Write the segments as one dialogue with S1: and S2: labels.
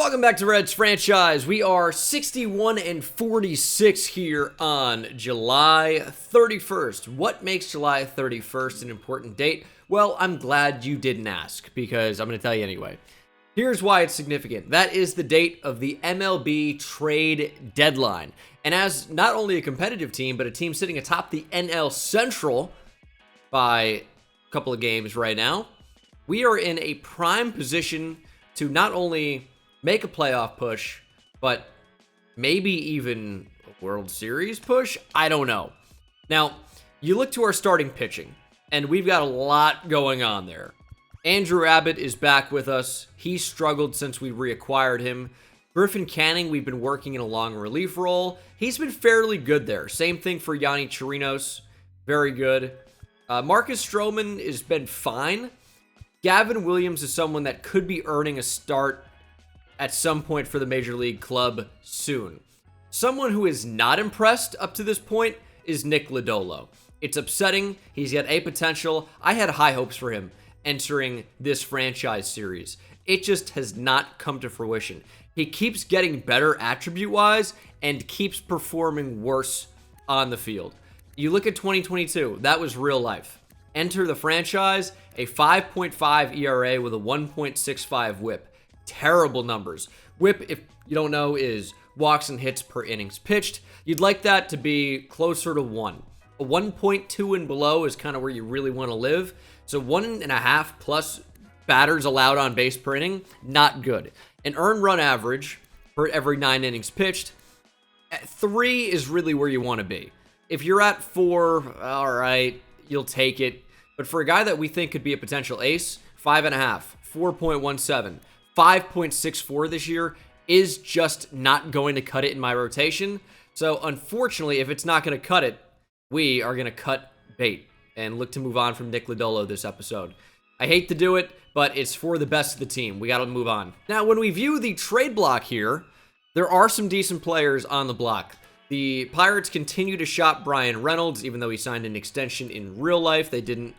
S1: Welcome back to Reds Franchise. We are 61 and 46 here on July 31st. What makes July 31st an important date? Well, I'm glad you didn't ask because I'm going to tell you anyway. Here's why it's significant. That is the date of the MLB trade deadline. And as not only a competitive team, but a team sitting atop the NL Central by a couple of games right now, we are in a prime position to not only make a playoff push, but maybe even a World Series push? I don't know. Now, you look to our starting pitching, and we've got a lot going on there. Andrew Abbott is back with us. He struggled since we reacquired him. Griffin Canning, we've been working in a long relief role. He's been fairly good there. Same thing for Yanni Chirinos. Very good. Marcus Stroman has been fine. Gavin Williams is someone that could be earning a start at some point for the Major League club soon. Someone who is not impressed up to this point is Nick Lodolo. It's upsetting. He's got a potential. I had high hopes for him entering this franchise series. It just has not come to fruition. He keeps getting better attribute-wise and keeps performing worse on the field. You look at 2022, that was real life. Enter the franchise, a 5.5 ERA with a 1.65 whip. Terrible numbers. Whip, if you don't know, is walks and hits per innings pitched. You'd like that to be closer to 1. A 1.2 and below is kind of where you really want to live. So 1.5 plus batters allowed on base per inning, not good. An earned run average for every 9 innings pitched, at 3 is really where you want to be. If you're at 4, all right, you'll take it. But for a guy that we think could be a potential ace, 5.5, 4.17, 5.64 this year is just not going to cut it in my rotation. So unfortunately, if it's not going to cut it, we are going to cut bait and look to move on from Nick Lodolo this episode. I hate to do it, but it's for the best of the team. We got to move on. Now, when we view the trade block here, there are some decent players on the block. The Pirates continue to shop Brian Reynolds, even though he signed an extension in real life. They didn't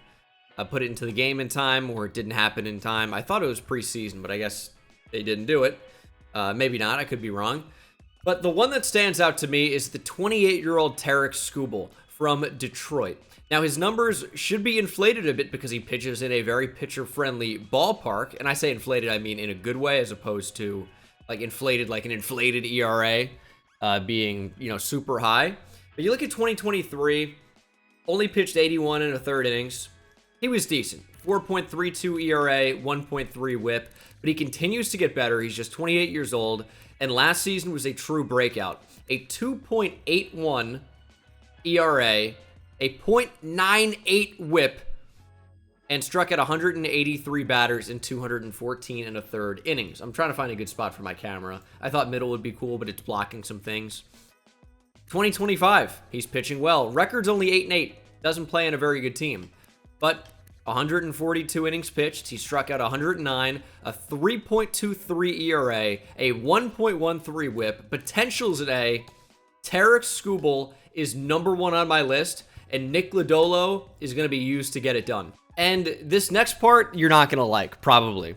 S1: put it into the game in time, or it didn't happen in time. I thought it was preseason, but I guess they didn't do it. Maybe not. I could be wrong. But the one that stands out to me is the 28-year-old Tarik Skubal from Detroit. Now, his numbers should be inflated a bit because he pitches in a very pitcher-friendly ballpark. And I say inflated, I mean in a good way, as opposed to like inflated, like an inflated ERA being, super high. But you look at 2023, only pitched 81 and a third innings. He was decent. 4.32 ERA, 1.3 whip, but he continues to get better. He's just 28 years old, and last season was a true breakout. A 2.81 ERA, a .98 whip, and struck at 183 batters in 214 and a third innings. I'm trying to find a good spot for my camera. I thought middle would be cool, but it's blocking some things. 2025, he's pitching well. Record's only 8-8. Doesn't play in a very good team. But 142 innings pitched. He struck out 109, a 3.23 ERA, a 1.13 whip. Potential's an A. Tarik Skubal is number 1 on my list, and Nick Lodolo is going to be used to get it done. And this next part, you're not going to like, probably,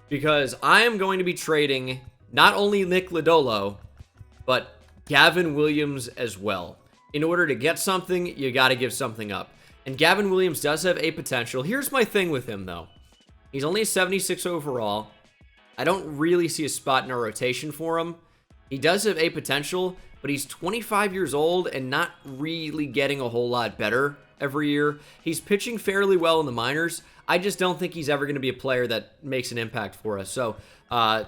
S1: because I am going to be trading not only Nick Lodolo, but Gavin Williams as well. In order to get something, you got to give something up. And Gavin Williams does have a potential. Here's my thing with him, though. He's only a 76 overall. I don't really see a spot in our rotation for him. He does have a potential, but he's 25 years old and not really getting a whole lot better every year. He's pitching fairly well in the minors. I just don't think he's ever going to be a player that makes an impact for us. So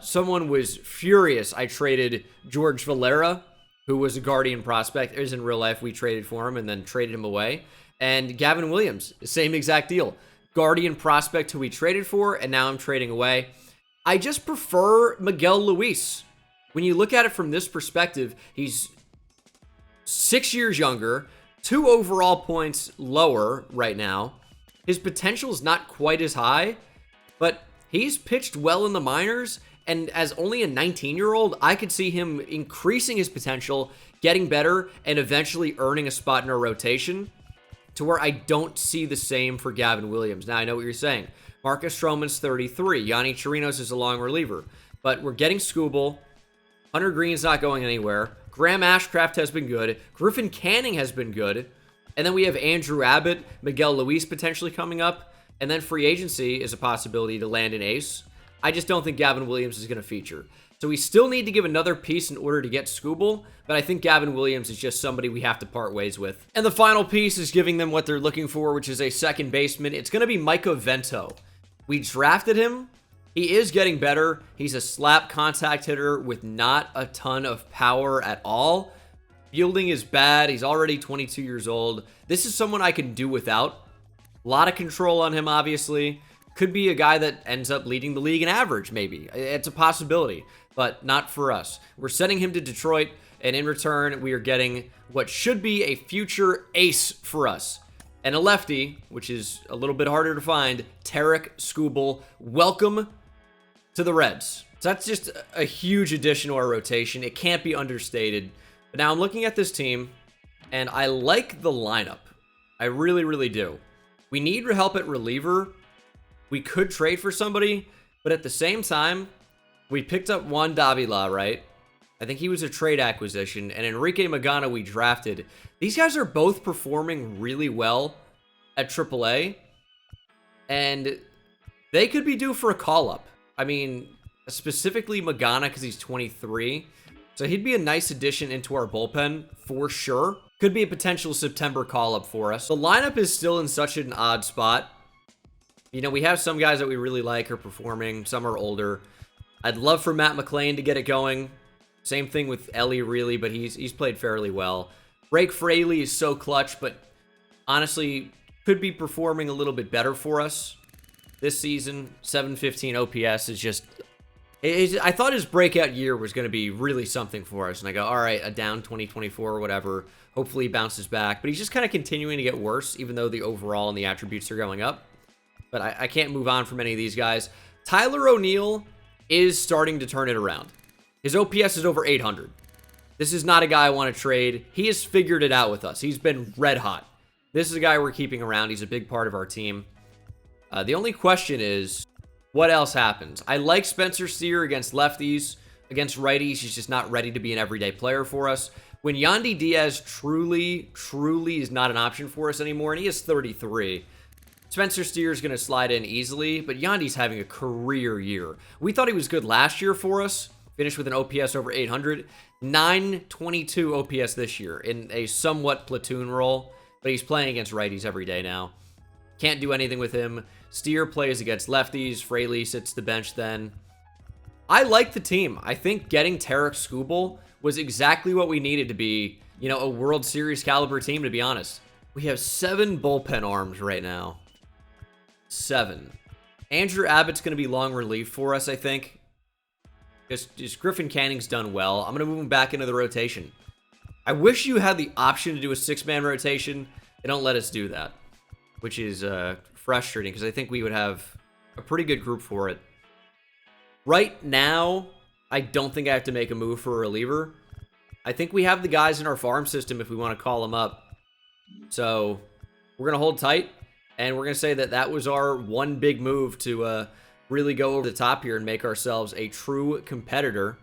S1: someone was furious. I traded George Valera, who was a Guardian prospect. It was in real life. We traded for him and then traded him away. And Gavin Williams, the same exact deal. Guardian prospect who we traded for, and now I'm trading away. I just prefer Miguel Luis. When you look at it from this perspective, he's 6 years younger, 2 overall points lower right now. His potential is not quite as high, but he's pitched well in the minors, and as only a 19-year-old, I could see him increasing his potential, getting better, and eventually earning a spot in our rotation, to where I don't see the same for Gavin Williams. Now, I know what you're saying. Marcus Stroman's 33. Yanni Chirinos is a long reliever. But we're getting Skubal. Hunter Green's not going anywhere. Graham Ashcraft has been good. Griffin Canning has been good. And then we have Andrew Abbott, Miguel Luis potentially coming up. And then free agency is a possibility to land an ace. I just don't think Gavin Williams is going to feature. So we still need to give another piece in order to get Skubal, but I think Gavin Williams is just somebody we have to part ways with. And the final piece is giving them what they're looking for, which is a second baseman. It's going to be Micah Vento. We drafted him. He is getting better. He's a slap contact hitter with not a ton of power at all. Fielding is bad. He's already 22 years old. This is someone I can do without. A lot of control on him, obviously. Could be a guy that ends up leading the league in average, maybe. It's a possibility, but not for us. We're sending him to Detroit, and in return, we are getting what should be a future ace for us. And a lefty, which is a little bit harder to find, Tarik Skubal. Welcome to the Reds. So that's just a huge addition to our rotation. It can't be understated. But now I'm looking at this team, and I like the lineup. I really, really do. We need help at reliever. We could trade for somebody, but at the same time, we picked up Juan Davila, right? I think he was a trade acquisition, and Enrique Magana we drafted. These guys are both performing really well at AAA, and they could be due for a call-up. I mean, specifically Magana because he's 23, so he'd be a nice addition into our bullpen for sure. Could be a potential September call-up for us. The lineup is still in such an odd spot. You know, we have some guys that we really like are performing. Some are older. I'd love for Matt McClain to get it going. Same thing with Ellie, really, but he's played fairly well. Blake Fraley is so clutch, but honestly, could be performing a little bit better for us this season. 715 OPS is just... I thought his breakout year was going to be really something for us. And I go, all right, a down 2024 or whatever. Hopefully he bounces back. But he's just kind of continuing to get worse, even though the overall and the attributes are going up. But I can't move on from any of these guys. Tyler O'Neill is starting to turn it around. His OPS is over 800. This is not a guy I want to trade. He has figured it out with us. He's been red hot. This is a guy we're keeping around. He's a big part of our team. The only question is, what else happens? I like Spencer Steer against lefties. Against righties, he's just not ready to be an everyday player for us. When Yandy Diaz truly is not an option for us anymore, and he is 33, Spencer Steer is going to slide in easily, but Yandy's having a career year. We thought he was good last year for us. Finished with an OPS over 800. 922 OPS this year in a somewhat platoon role, but he's playing against righties every day now. Can't do anything with him. Steer plays against lefties. Fraley sits the bench then. I like the team. I think getting Tarik Skubal was exactly what we needed to be, you know, a World Series caliber team, to be honest. We have 7 bullpen arms right now. 7. Andrew Abbott's going to be long relief for us, I think. Just Griffin Canning's done well. I'm going to move him back into the rotation. I wish you had the option to do a 6-man rotation. They don't let us do that, which is frustrating because I think we would have a pretty good group for it. Right now, I don't think I have to make a move for a reliever. I think we have the guys in our farm system if we want to call them up. So we're going to hold tight, and we're going to say that that was our one big move to really go over the top here and make ourselves a true competitor.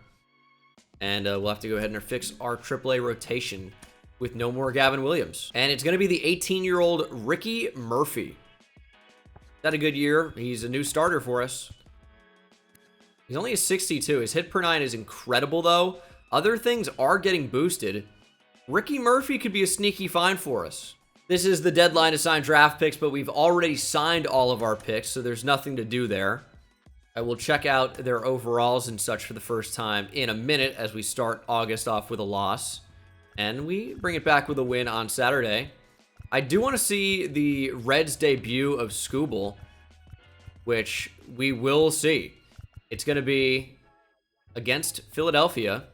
S1: And we'll have to go ahead and fix our AAA rotation with no more Gavin Williams. And it's going to be the 18-year-old Ricky Murphy. Had a good year. He's a new starter for us. He's only a 62. His hit per 9 is incredible, though. Other things are getting boosted. Ricky Murphy could be a sneaky find for us. This is the deadline to sign draft picks, but we've already signed all of our picks, so there's nothing to do there. I will check out their overalls and such for the first time in a minute as we start August off with a loss. And we bring it back with a win on Saturday. I do want to see the Reds debut of Skubal, which we will see. It's going to be against Philadelphia,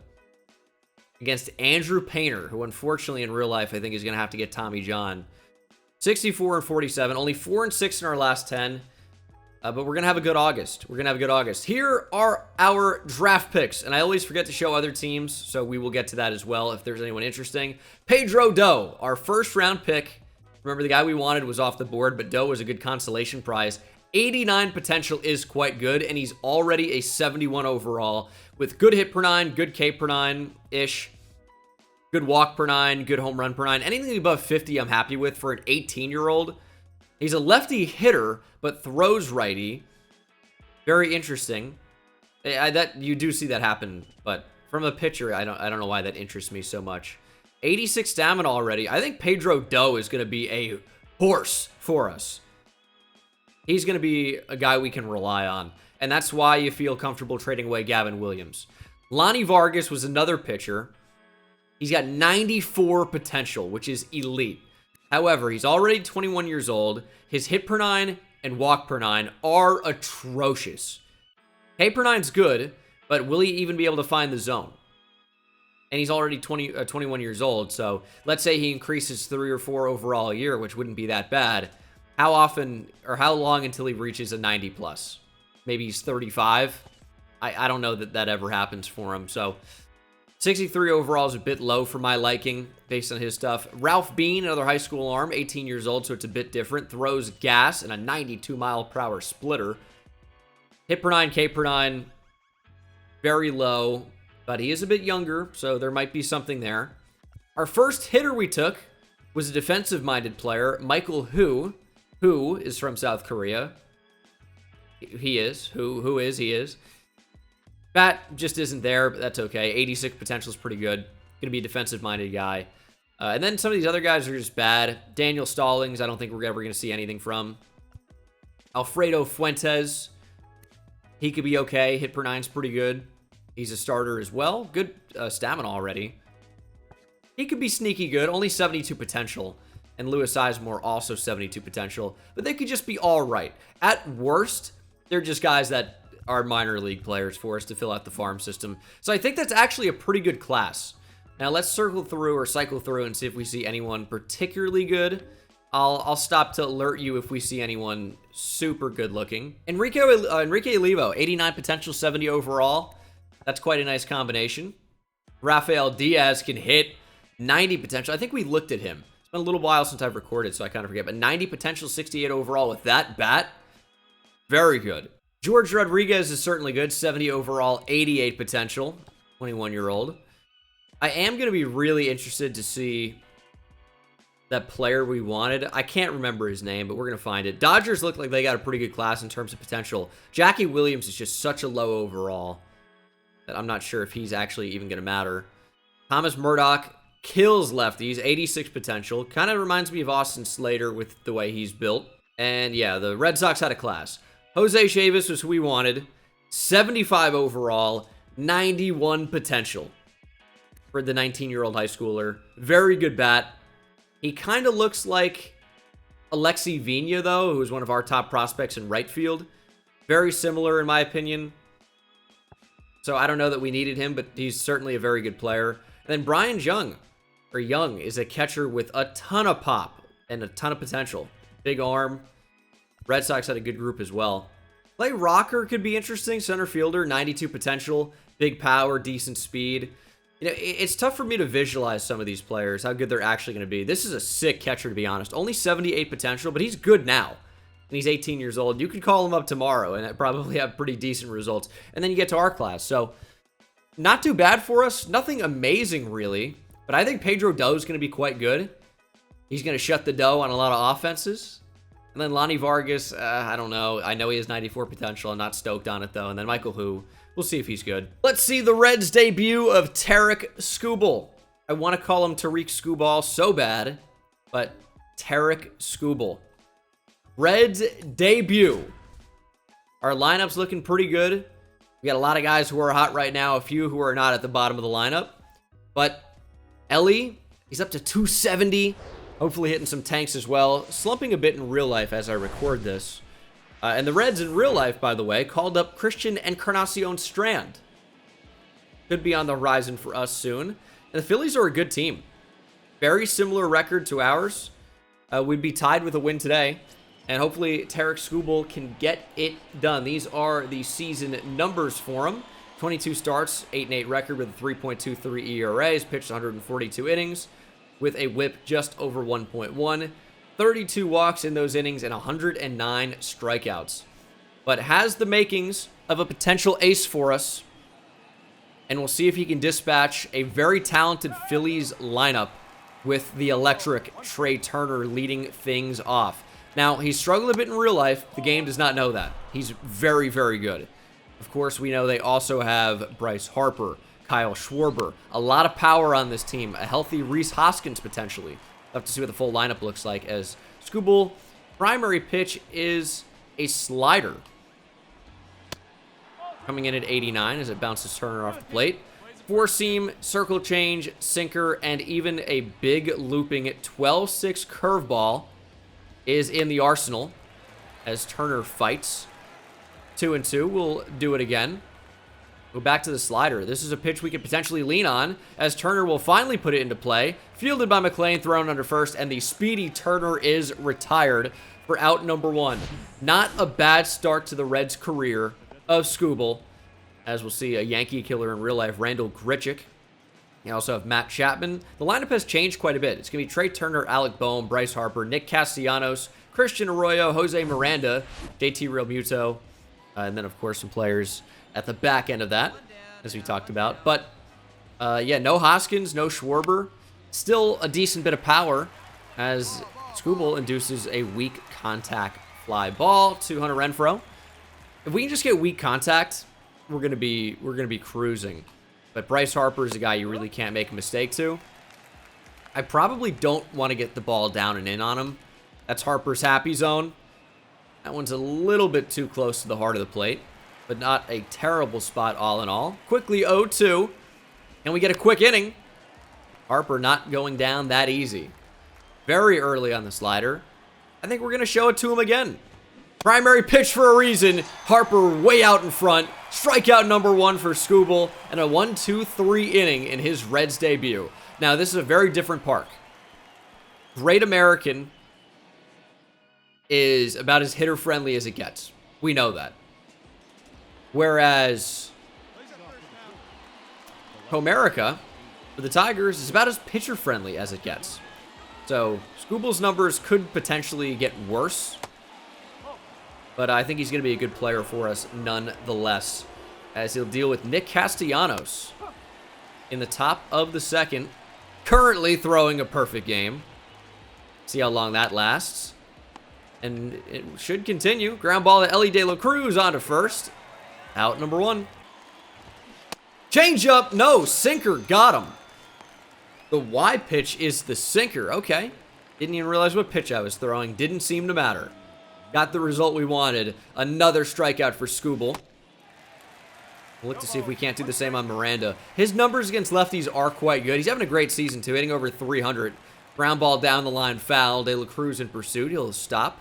S1: against Andrew Painter, who unfortunately in real life I think is going to have to get Tommy John. 64 and 47, only 4 and 6 in our last 10. But we're going to have a good August. We're going to have a good August. Here are our draft picks. And I always forget to show other teams, so we will get to that as well if there's anyone interesting. Pedro Doe, our first round pick. Remember, the guy we wanted was off the board, but Doe was a good consolation prize. 89 potential is quite good, and he's already a 71 overall with good hit per nine, good K per nine-ish, good walk per nine, good home run per nine. Anything above 50 I'm happy with for an 18-year-old. He's a lefty hitter, but throws righty. Very interesting. That you do see that happen, but from a pitcher, I don't know why that interests me so much. 86 stamina already. I think Pedro Doe is going to be a horse for us. He's going to be a guy we can rely on, and that's why you feel comfortable trading away Gavin Williams. Lonnie Vargas was another pitcher. He's got 94 potential, which is elite. However, he's already 21 years old. His hit per nine and walk per nine are atrocious. K per nine's good, but will he even be able to find the zone? And he's already 21 years old, so let's say he increases 3 or 4 overall a year, which wouldn't be that bad. How often or how long until he reaches a 90 plus? Maybe he's 35. I don't know that ever happens for him. So 63 overall is a bit low for my liking based on his stuff. Ralph Bean, another high school arm, 18 years old, so it's a bit different. Throws gas and a 92 mile per hour splitter. Hit per nine, K per nine, very low, but he is a bit younger, so there might be something there. Our first hitter we took was a defensive-minded player, Michael Hu is from South Korea. He is. He is. Bat just isn't there, but that's okay. 86 potential is pretty good. Gonna be a defensive-minded guy. And then some of these other guys are just bad. Daniel Stallings, I don't think we're ever gonna see anything from. Alfredo Fuentes, he could be okay. Hit per nine's pretty good. He's a starter as well. Good stamina already. He could be sneaky good. Only 72 potential. And Lewis Sizemore also 72 potential. But they could just be all right. At worst, they're just guys that are minor league players for us to fill out the farm system. So I think that's actually a pretty good class. Now let's cycle through and see if we see anyone particularly good. I'll stop to alert you if we see anyone super good looking. Enrique Olivo, 89 potential, 70 overall. That's quite a nice combination. Rafael Diaz can hit 90 potential. I think we looked at him. It's been a little while since I've recorded, so I kind of forget. But 90 potential, 68 overall with that bat. Very good. George Rodriguez is certainly good. 70 overall, 88 potential. 21-year-old. I am going to be really interested to see that player we wanted. I can't remember his name, but we're going to find it. Dodgers look like they got a pretty good class in terms of potential. Jackie Williams is just such a low overall that I'm not sure if he's actually even going to matter. Thomas Murdoch kills lefties, 86 potential. Kind of reminds me of Austin Slater with the way he's built. And yeah, the Red Sox had a class. Jose Chavis was who we wanted. 75 overall, 91 potential for the 19-year-old high schooler. Very good bat. He kind of looks like Alexi Vina, though, who is one of our top prospects in right field. Very similar, in my opinion. So I don't know that we needed him, but he's certainly a very good player. And then Brian Young is a catcher with a ton of pop and a ton of potential. Big arm. Red Sox had a good group as well. Clay Rocker could be interesting. Center fielder, 92 potential. Big power, decent speed. You know, it's tough for me to visualize some of these players, how good they're actually going to be. This is a sick catcher, to be honest. Only 78 potential, but he's good now. And he's 18 years old. You could call him up tomorrow and probably have pretty decent results. And then you get to our class. So, not too bad for us. Nothing amazing, really. But I think Pedro Doe is going to be quite good. He's going to shut the dough on a lot of offenses. And then Lonnie Vargas, I don't know. I know he has 94 potential. I'm not stoked on it, though. And then Michael Hu. We'll see if he's good. Let's see the Reds' debut of Tarik Skubal. I want to call him Tarik Skubal so bad, but Tarik Skubal. Reds' debut. Our lineup's looking pretty good. We got a lot of guys who are hot right now, a few who are not at the bottom of the lineup. But Ellie, he's up to 270. Hopefully hitting some tanks as well. Slumping a bit in real life as I record this. And the Reds in real life, by the way, called up Christian Encarnacion Strand. Could be on the horizon for us soon. And the Phillies are a good team. Very similar record to ours. We'd be tied with a win today. And hopefully Tarik Skubal can get it done. These are the season numbers for him. 22 starts, 8-8 record with a 3.23 ERA. He's pitched 142 innings with a whip just over 1.1. 32 walks in those innings and 109 strikeouts. But has the makings of a potential ace for us. And we'll see if he can dispatch a very talented Phillies lineup with the electric Trey Turner leading things off. Now, he's struggled a bit in real life. The game does not know that. He's very, very good. Of course, we know they also have Bryce Harper, Kyle Schwarber. A lot of power on this team. A healthy Rhys Hoskins, potentially. We'll have to see what the full lineup looks like, as Skubal, primary pitch is a slider. Coming in at 89 as it bounces Turner off the plate. Four-seam, circle change, sinker, and even a big looping 12-6 curveball is in the arsenal as Turner fights. 2-2. We'll do it again. Go back to the slider. This is a pitch we could potentially lean on as Turner will finally put it into play. Fielded by McLean, thrown under first, and the speedy Turner is retired for out number 1. Not a bad start to the Reds' career of Skubal, as we'll see a Yankee killer in real life, Randall Grichuk. You also have Matt Chapman. The lineup has changed quite a bit. It's going to be Trey Turner, Alec Boehm, Bryce Harper, Nick Castellanos, Christian Arroyo, Jose Miranda, JT Realmuto, and then, of course, some players at the back end of that, as we talked about. But, yeah, no Hoskins, no Schwarber. Still a decent bit of power as Skubal induces a weak contact fly ball to Hunter Renfroe. If we can just get weak contact, we're gonna be cruising. But Bryce Harper is a guy you really can't make a mistake to. I probably don't want to get the ball down and in on him. That's Harper's happy zone. That one's a little bit too close to the heart of the plate, but not a terrible spot all in all. Quickly 0-2, and we get a quick inning. Harper not going down that easy. Very early on the slider. I think we're gonna show it to him again. Primary pitch for a reason. Harper way out in front. Strikeout number 1 for Skubal, and a 1-2-3 inning in his Reds debut. Now, this is a very different park. Great American is about as hitter-friendly as it gets. We know that. Whereas Comerica, for the Tigers, is about as pitcher-friendly as it gets. So, Skubal's numbers could potentially get worse, but I think he's going to be a good player for us nonetheless, as he'll deal with Nick Castellanos in the top of the second, currently throwing a perfect game. See how long that lasts. And it should continue. Ground ball to Ellie De La Cruz onto first. Out number 1. Change up. No, sinker. Got him. The Y pitch is the sinker. Okay. Didn't even realize what pitch I was throwing. Didn't seem to matter. Got the result we wanted. Another strikeout for Skubal. We'll look to see if we can't do the same on Miranda. His numbers against lefties are quite good. He's having a great season, too, hitting over 300. Ground ball down the line, foul. De La Cruz in pursuit. He'll stop.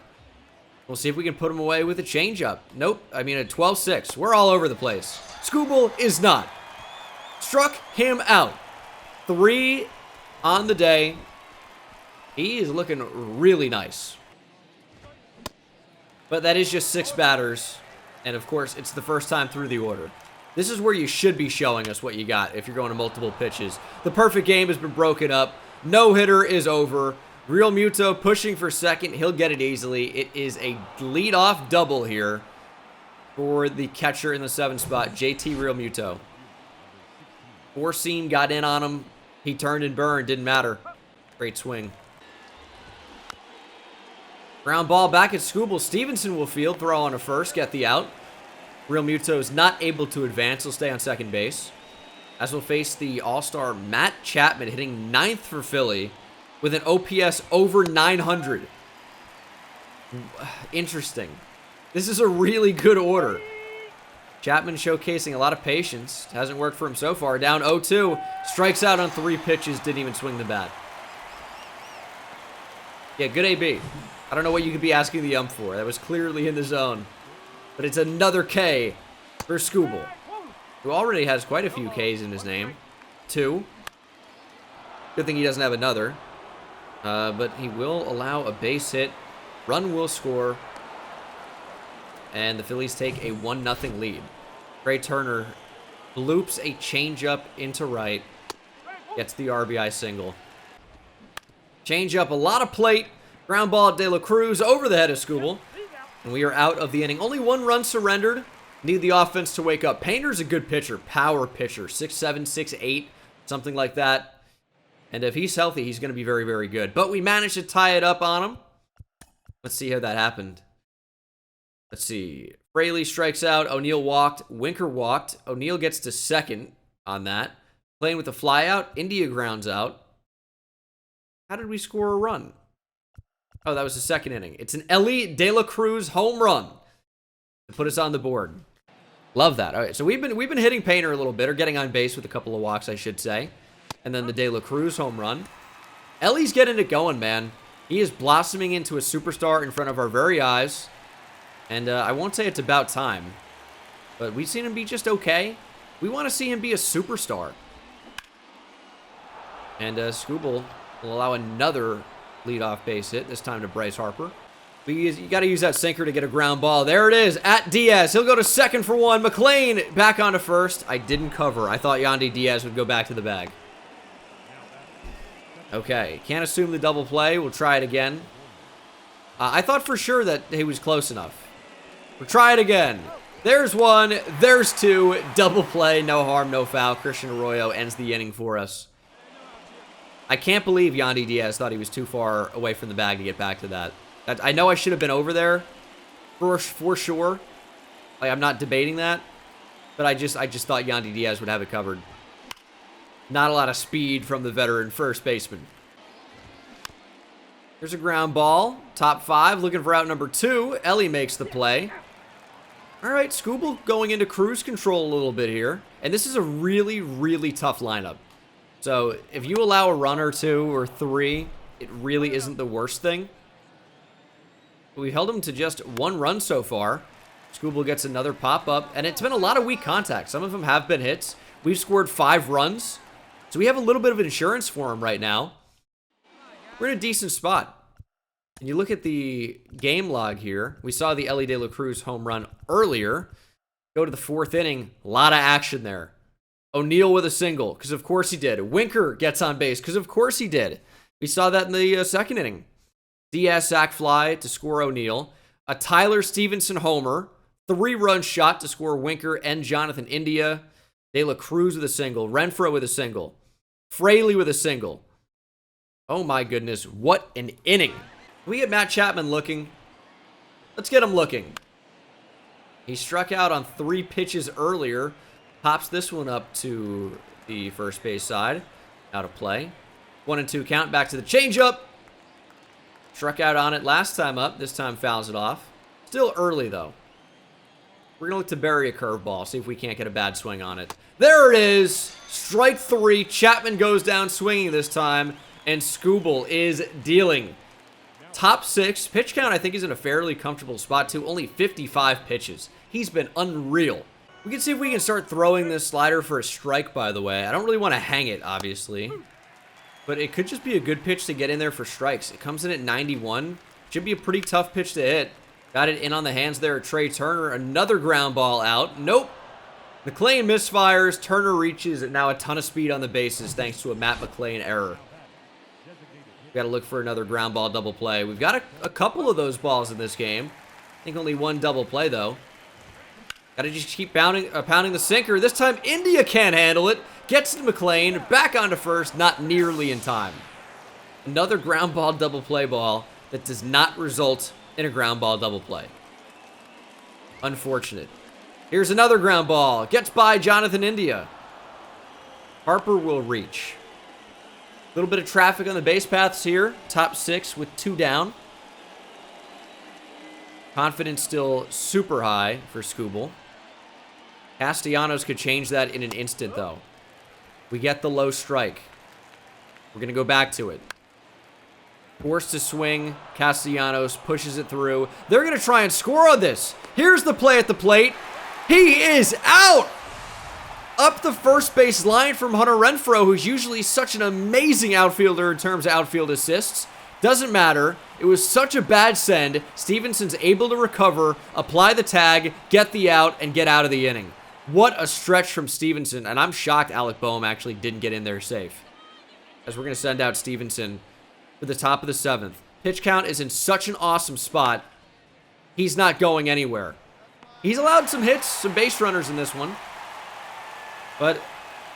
S1: We'll see if we can put him away with a changeup. Nope. I mean, a 12-6. We're all over the place. Skubal is not. Struck him out. 3 on the day. He is looking really nice. But that is just 6 batters. And, of course, it's the first time through the order. This is where you should be showing us what you got if you're going to multiple pitches. The perfect game has been broken up. No-hitter is over. Realmuto pushing for second. He'll get it easily. It is a leadoff double here for the catcher in the 7th spot, JT Realmuto. Four-seam got in on him. He turned and burned. Didn't matter. Great swing. Ground ball back at Skubal. Stevenson will field. Throw on to first. Get the out. Realmuto is not able to advance. He'll stay on second base. As we'll face the all-star Matt Chapman, hitting 9th for Philly with an OPS over 900. Interesting. This is a really good order. Chapman showcasing a lot of patience. Hasn't worked for him so far. Down 0-2. Strikes out on 3 pitches. Didn't even swing the bat. Yeah, good AB. I don't know what you could be asking the ump for. That was clearly in the zone. But it's another K for Skubal, who already has quite a few Ks in his name. 2. Good thing he doesn't have another. But he will allow a base hit. Run will score. And the Phillies take a 1-0 lead. Trey Turner loops a changeup into right. Gets the RBI single. Changeup, a lot of plate. Ground ball De La Cruz over the head of Skubal. And we are out of the inning. Only 1 run surrendered. Need the offense to wake up. Painter's a good pitcher. Power pitcher. 6'7", 6'8", something like that. And if he's healthy, he's going to be very, very good. But we managed to tie it up on him. Let's see how that happened. Let's see. Fraley strikes out. O'Neill walked. Winker walked. O'Neill gets to second on that. Playing with the fly out. India grounds out. How did we score a run? Oh, that was the second inning. It's an Ellie De La Cruz home run to put us on the board. Love that. All right, so we've been hitting Painter a little bit, or getting on base with a couple of walks, I should say. And then the De La Cruz home run. Ellie's getting it going, man. He is blossoming into a superstar in front of our very eyes. And I won't say it's about time, but we've seen him be just okay. We want to see him be a superstar. And Skubal will allow another leadoff base hit, this time to Bryce Harper. You got to use that sinker to get a ground ball. There it is, at Diaz. He'll go to second for 1. McLean back onto first. I didn't cover. I thought Yandy Diaz would go back to the bag. Okay, can't assume the double play. We'll try it again. I thought for sure that he was close enough. We'll try it again. There's 1. There's 2. Double play. No harm, no foul. Christian Arroyo ends the inning for us. I can't believe Yandy Diaz thought he was too far away from the bag to get back to that. I know I should have been over there for sure. Like, I'm not debating that. But I just thought Yandy Diaz would have it covered. Not a lot of speed from the veteran first baseman. Here's a ground ball. Top 5, looking for out number 2. Ellie makes the play. All right, Skubal going into cruise control a little bit here. And this is a really, really tough lineup. So if you allow a run or 2 or 3, it really isn't the worst thing. We held him to just 1 run so far. Skubal gets another pop-up. And it's been a lot of weak contact. Some of them have been hits. We've scored 5 runs. So we have a little bit of insurance for him right now. We're in a decent spot. And you look at the game log here. We saw the Ellie De La Cruz home run earlier. Go to the 4th inning. A lot of action there. O'Neill with a single, because of course he did. Winker gets on base, because of course he did. We saw that in the 2nd inning. Diaz sac fly to score O'Neill. A Tyler Stevenson homer. 3-run shot to score Winker and Jonathan India. De La Cruz with a single. Renfroe with a single. Fraley with a single. Oh my goodness, what an inning. Can we get Matt Chapman looking? Let's get him looking. He struck out on 3 pitches earlier. Pops this one up to the first base side. Out of play. 1-2 count. Back to the changeup. Struck out on it last time up. This time fouls it off. Still early, though. We're going to look to bury a curveball. See if we can't get a bad swing on it. There it is. Strike 3. Chapman goes down swinging this time. And Skubal is dealing. Top 6. Pitch count, I think, is in a fairly comfortable spot, too. Only 55 pitches. He's been unreal. We can see if we can start throwing this slider for a strike, by the way. I don't really want to hang it, obviously. But it could just be a good pitch to get in there for strikes. It comes in at 91. Should be a pretty tough pitch to hit. Got it in on the hands there of Trey Turner. Another ground ball out. Nope. McLean misfires. Turner reaches. And now a ton of speed on the bases thanks to a Matt McLean error. Got to look for another ground ball double play. We've got a couple of those balls in this game. I think only 1 double play, though. Got to just keep pounding the sinker. This time, India can't handle it. Gets to McLean. Back onto first. Not nearly in time. Another ground ball double play ball that does not result in a ground ball double play. Unfortunate. Here's another ground ball. Gets by Jonathan India. Harper will reach. A little bit of traffic on the base paths here. Top 6 with 2 down. Confidence still super high for Skubal. Castellanos could change that in an instant, though. We get the low strike. We're going to go back to it. Forced to swing. Castellanos pushes it through. They're going to try and score on this. Here's the play at the plate. He is out! Up the first base line from Hunter Renfroe, who's usually such an amazing outfielder in terms of outfield assists. Doesn't matter. It was such a bad send. Stevenson's able to recover, apply the tag, get the out, and get out of the inning. What a stretch from Stevenson, and I'm shocked Alec Boehm actually didn't get in there safe. As we're going to send out Stevenson for the top of the 7th. Pitch count is in such an awesome spot. He's not going anywhere. He's allowed some hits, some base runners in this one. But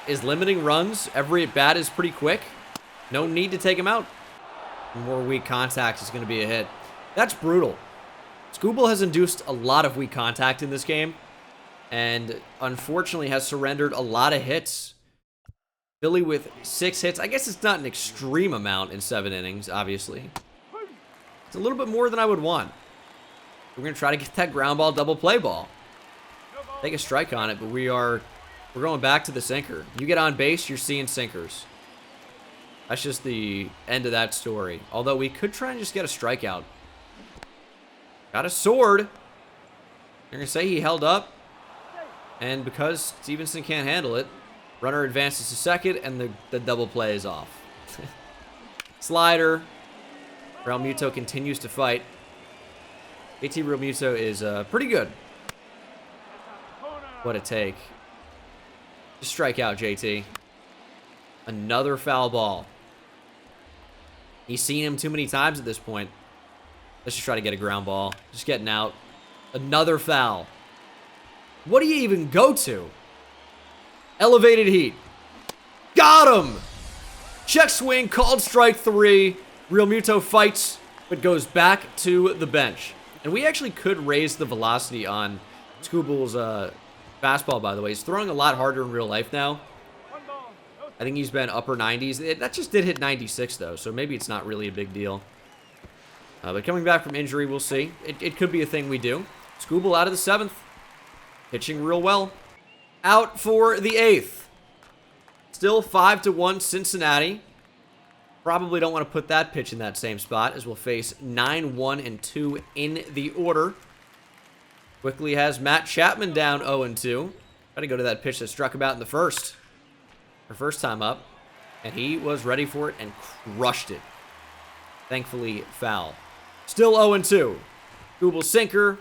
S1: is limiting runs. Every at bat is pretty quick. No need to take him out. More weak contact is going to be a hit. That's brutal. Skubal has induced a lot of weak contact in this game. And unfortunately has surrendered a lot of hits. Philly with 6 hits. I guess it's not an extreme amount in 7 innings, obviously. It's a little bit more than I would want. We're going to try to get that ground ball, double play ball. Take a strike on it, but we're going back to the sinker. You get on base, you're seeing sinkers. That's just the end of that story. Although we could try and just get a strikeout. Got a sword. They're going to say he held up. And because Stevenson can't handle it, runner advances to second, and the double play is off. Slider. Realmuto continues to fight. JT Realmuto is pretty good. What a take. Just strike out, JT. Another foul ball. He's seen him too many times at this point. Let's just try to get a ground ball. Just getting out. Another foul. What do you even go to? Elevated heat. Got him! Check swing, called strike 3. Realmuto fights, but goes back to the bench. And we actually could raise the velocity on Skubal's fastball, by the way. He's throwing a lot harder in real life now. I think he's been upper 90s. That just did hit 96, though, so maybe it's not really a big deal. But coming back from injury, we'll see. It could be a thing we do. Skubal out of the 7th. Pitching real well. Out for the 8th. Still 5-1 Cincinnati. Probably don't want to put that pitch in that same spot, as we'll face 9-1-2 in the order. Quickly has Matt Chapman down 0-2. Got to go to that pitch that struck him out in the first. Her first time up. And he was ready for it and crushed it. Thankfully, foul. Still 0-2. Skubal sinker.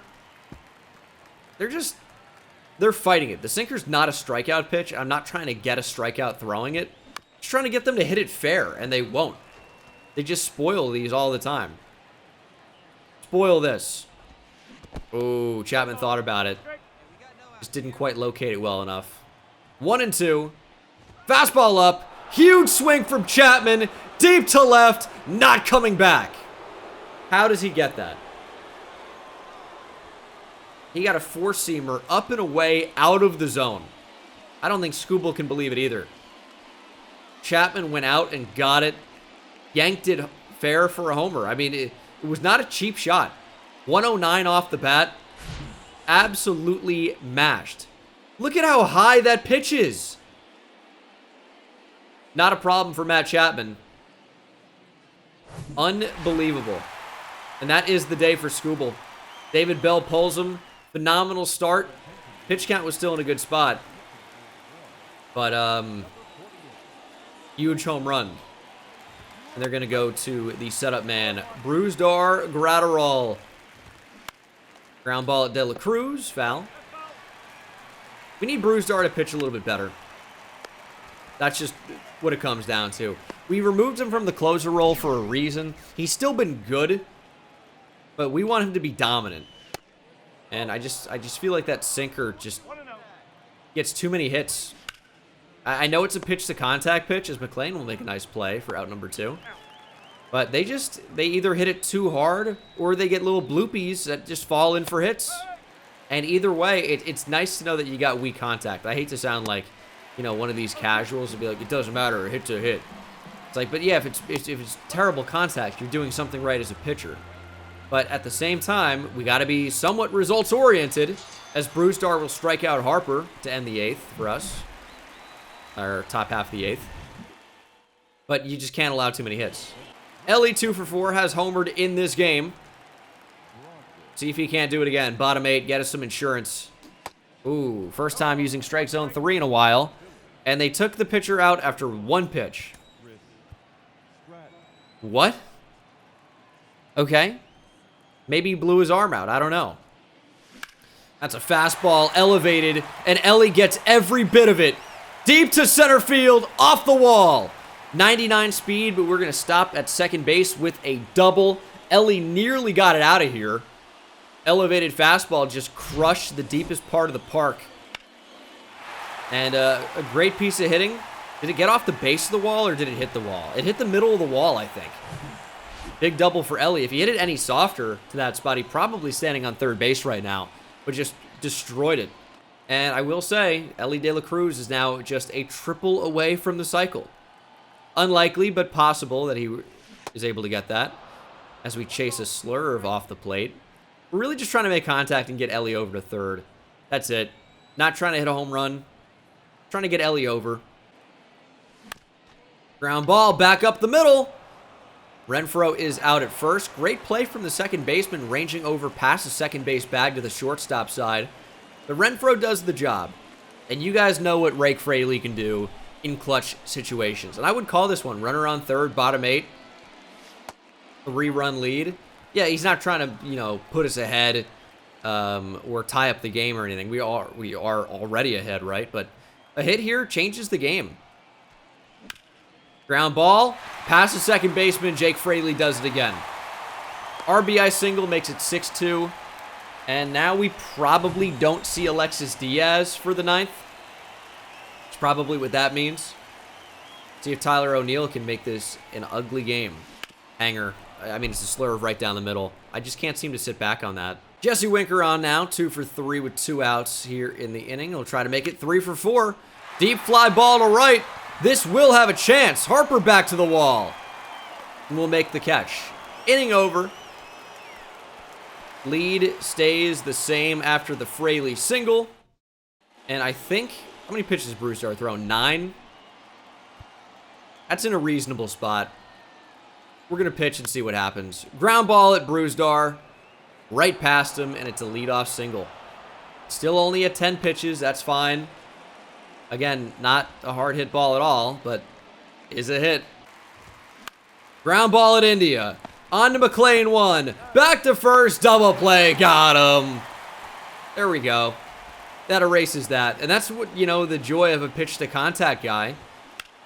S1: They're fighting it. The sinker's not a strikeout pitch. I'm not trying to get a strikeout throwing it. Just trying to get them to hit it fair, and they won't. They just spoil these all the time. Spoil this. Oh, Chapman thought about it. Just didn't quite locate it well enough. 1-2. Fastball up. Huge swing from Chapman. Deep to left. Not coming back. How does he get that? He got a four-seamer up and away out of the zone. I don't think Skubal can believe it either. Chapman went out and got it. Yanked it fair for a homer. I mean, it was not a cheap shot. 109 off the bat. Absolutely mashed. Look at how high that pitch is. Not a problem for Matt Chapman. Unbelievable. And that is the day for Skubal. David Bell pulls him. Phenomenal start. Pitch count was still in a good spot. But, huge home run. And they're going to go to the setup man, Brusdar Graterol. Ground ball at De La Cruz. Foul. We need Brusdar to pitch a little bit better. That's just what it comes down to. We removed him from the closer role for a reason. He's still been good, but we want him to be dominant. And I just feel like that sinker just gets too many hits. I know it's a pitch to contact pitch, as McClain will make a nice play for out number 2. But they either hit it too hard or they get little bloopies that just fall in for hits. And either way, it's nice to know that you got weak contact. I hate to sound like, you know, one of these casuals and be like, it doesn't matter, hit to hit. It's like, but yeah, if it's terrible contact, you're doing something right as a pitcher. But at the same time, we got to be somewhat results-oriented, as Brusdar will strike out Harper to end the 8th for us. Or top half of the 8th. But you just can't allow too many hits. Ellie 2 for 4 has homered in this game. See if he can't do it again. Bottom 8, get us some insurance. Ooh, first time using strike zone 3 in a while. And they took the pitcher out after 1 pitch. What? Okay. Maybe he blew his arm out. I don't know. That's a fastball, elevated, and Ellie gets every bit of it. Deep to center field, off the wall. 99 speed, but we're going to stop at second base with a double. Ellie nearly got it out of here. Elevated fastball just crushed the deepest part of the park. And a great piece of hitting. Did it get off the base of the wall or did it hit the wall? It hit the middle of the wall, I think. Big double for Ellie. If he hit it any softer to that spot, he'd probably standing on third base right now. But just destroyed it. And I will say, Ellie De La Cruz is now just a triple away from the cycle. Unlikely, but possible that he is able to get that. As we chase a slurve off the plate. We're really just trying to make contact and get Ellie over to third. That's it. Not trying to hit a home run. Trying to get Ellie over. Ground ball back up the middle. Renfroe is out at first. Great play from the second baseman, ranging over past the second base bag to the shortstop side. The Renfroe does the job. And you guys know what Rake Fraley can do in clutch situations. And I would call this one runner on third, bottom 8. 3-run lead. Yeah, he's not trying to, put us ahead or tie up the game or anything. We are already ahead, right? But a hit here changes the game. Ground ball, past the second baseman. Jake Fraley does it again. RBI single makes it 6-2. And now we probably don't see Alexis Diaz for the 9th. That's probably what that means. See if Tyler O'Neill can make this an ugly game. Hanger. I mean, it's a slurve right down the middle. I just can't seem to sit back on that. Jesse Winker on now, 2 for 3 with 2 outs here in the inning. He'll try to make it 3 for 4. Deep fly ball to right. This will have a chance. Harper back to the wall. And we'll make the catch. Inning over. Lead stays the same after the Fraley single. And I think, how many pitches Bruce are throwing? 9? That's in a reasonable spot. We're going to pitch and see what happens. Ground ball at Bruzdar. Right past him, and it's a leadoff single. Still only at 10 pitches. That's fine. Again, not a hard hit ball at all, but is a hit. Ground ball at India. On to McLean 1. Back to first. Double play. Got him. There we go. That erases that. And that's what, the joy of a pitch to contact guy.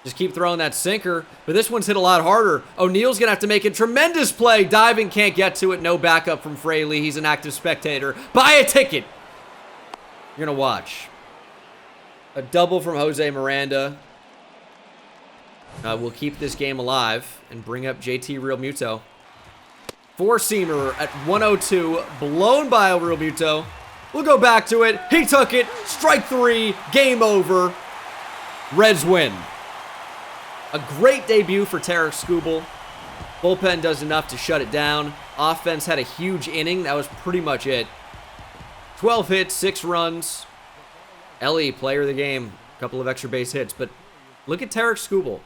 S1: Just keep throwing that sinker. But this one's hit a lot harder. O'Neill's going to have to make a tremendous play. Diving, can't get to it. No backup from Fraley. He's an active spectator. Buy a ticket. You're going to watch. A double from Jose Miranda. We'll keep this game alive and bring up JT Realmuto. Four-seamer at 102. Blown by Realmuto. We'll go back to it. He took it. Strike 3. Game over. Reds win. A great debut for Tarik Skubal. Bullpen does enough to shut it down. Offense had a huge inning. That was pretty much it. 12 hits, 6 runs. Ellie, player of the game. A couple of extra base hits. But look at Tarik Skubal.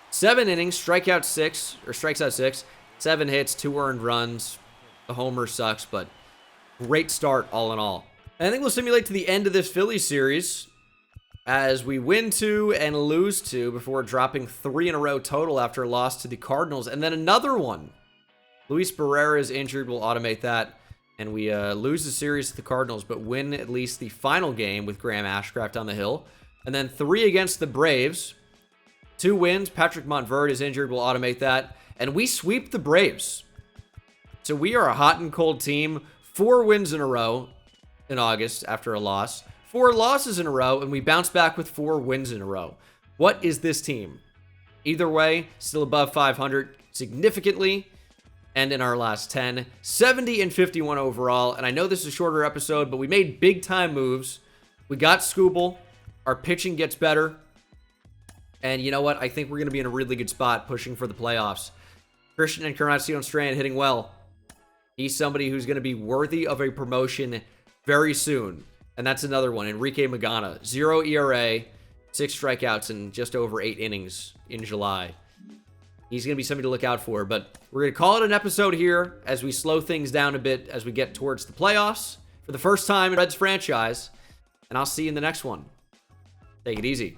S1: 7 innings, strikes out 6. 7 hits, 2 earned runs. The homer sucks, but great start all in all. And I think we'll simulate to the end of this Phillies series as we win 2 and lose 2 before dropping 3 in a row total after a loss to the Cardinals. And then another one. Luis Barrera is injured. We'll automate that. And we lose the series to the Cardinals, but win at least the final game with Graham Ashcraft on the hill. And then 3 against the Braves. 2 wins. Patrick Montverde is injured. We'll automate that. And we sweep the Braves. So we are a hot and cold team. 4 wins in a row in August after a loss. 4 losses in a row, and we bounce back with 4 wins in a row. What is this team? Either way, still above 500 significantly. And in our last 10, 70 and 51 overall. And I know this is a shorter episode, but we made big time moves. We got Skubal. Our pitching gets better. And you know what? I think we're going to be in a really good spot pushing for the playoffs. Christian Encarnacion Strand hitting well. He's somebody who's going to be worthy of a promotion very soon. And that's another one. Enrique Magana. 0 ERA, 6 strikeouts, and just over 8 innings in July. He's going to be somebody to look out for. But we're going to call it an episode here as we slow things down a bit as we get towards the playoffs for the first time in Reds franchise. And I'll see you in the next one. Take it easy.